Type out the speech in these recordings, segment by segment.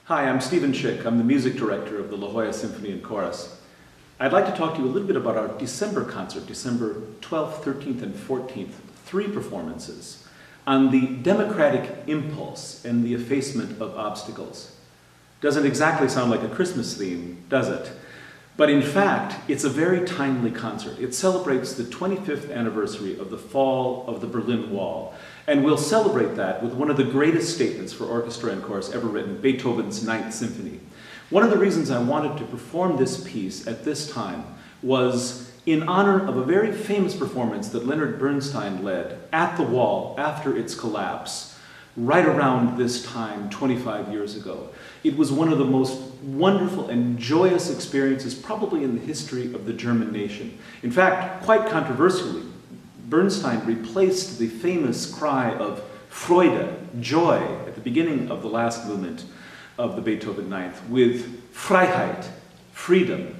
Hi, I'm Stephen Schick. I'm the music director of the Jolla Symphony Chorus. I'd like to talk to you a little bit about our December concert, December 12th, 13th, and 14th, 3 performances on the democratic impulse and the effacement of obstacles. Doesn't exactly sound like a Christmas theme, does it? But in fact, it's a very timely concert. It celebrates the 25th anniversary of the fall of the Berlin Wall. And we'll celebrate that with one of the greatest statements for orchestra and chorus ever written, Beethoven's Ninth Symphony. One of the reasons I wanted to perform this piece at this time was in honor of a very famous performance that Leonard Bernstein led at the Wall after its collapse, right around this time 25 years ago. It was one of the most wonderful and joyous experiences probably in the history of the German nation. In fact, quite controversially, Bernstein replaced the famous cry of Freude, joy, at the beginning of the last movement of the Beethoven Ninth with Freiheit, freedom.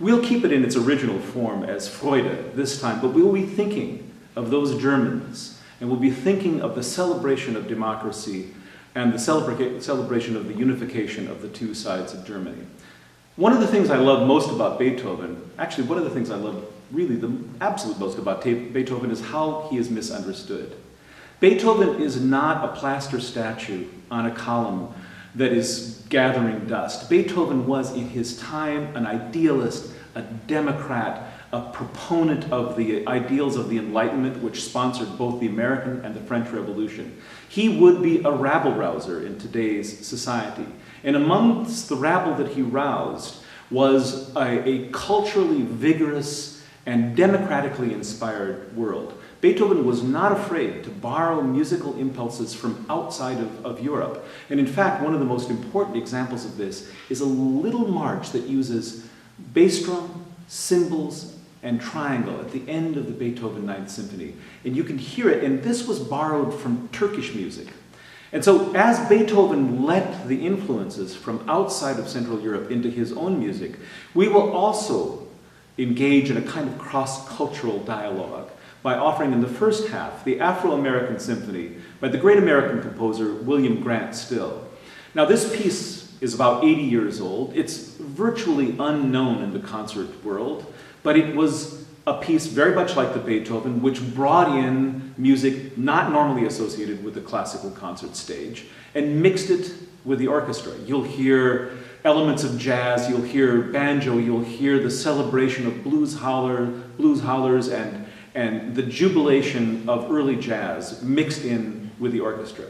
We'll keep it in its original form as Freude this time, but we'll be thinking of those Germans, and we'll be thinking of the celebration of democracy and the celebration of the unification of the two sides of Germany. One of the things I love most about Beethoven, actually one of the things I love really the absolute most about Beethoven is how he is misunderstood. Beethoven is not a plaster statue on a column that is gathering dust. Beethoven was in his time an idealist, a democrat, a proponent of the ideals of the Enlightenment, which sponsored both the American and the French Revolution. He would be a rabble-rouser in today's society. And amongst the rabble that he roused was a culturally vigorous and democratically inspired world. Beethoven was not afraid to borrow musical impulses from outside of Europe. And in fact, one of the most important examples of this is a little march that uses bass drum, cymbals, and triangle at the end of the Beethoven Ninth Symphony. And you can hear it, and this was borrowed from Turkish music. And so as Beethoven let the influences from outside of Central Europe into his own music, we will also engage in a kind of cross-cultural dialogue by offering in the first half the Afro-American Symphony by the great American composer William Grant Still. Now this piece is about 80 years old. It's virtually unknown in the concert world, but it was a piece very much like the Beethoven, which brought in music not normally associated with the classical concert stage and mixed it with the orchestra. You'll hear elements of jazz, you'll hear banjo, you'll hear the celebration of blues howlers and the jubilation of early jazz mixed in with the orchestra.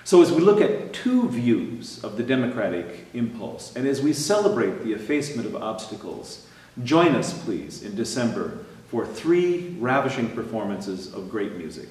So as we look at 2 views of the democratic impulse, and as we celebrate the effacement of obstacles, join us please in December for 3 ravishing performances of great music.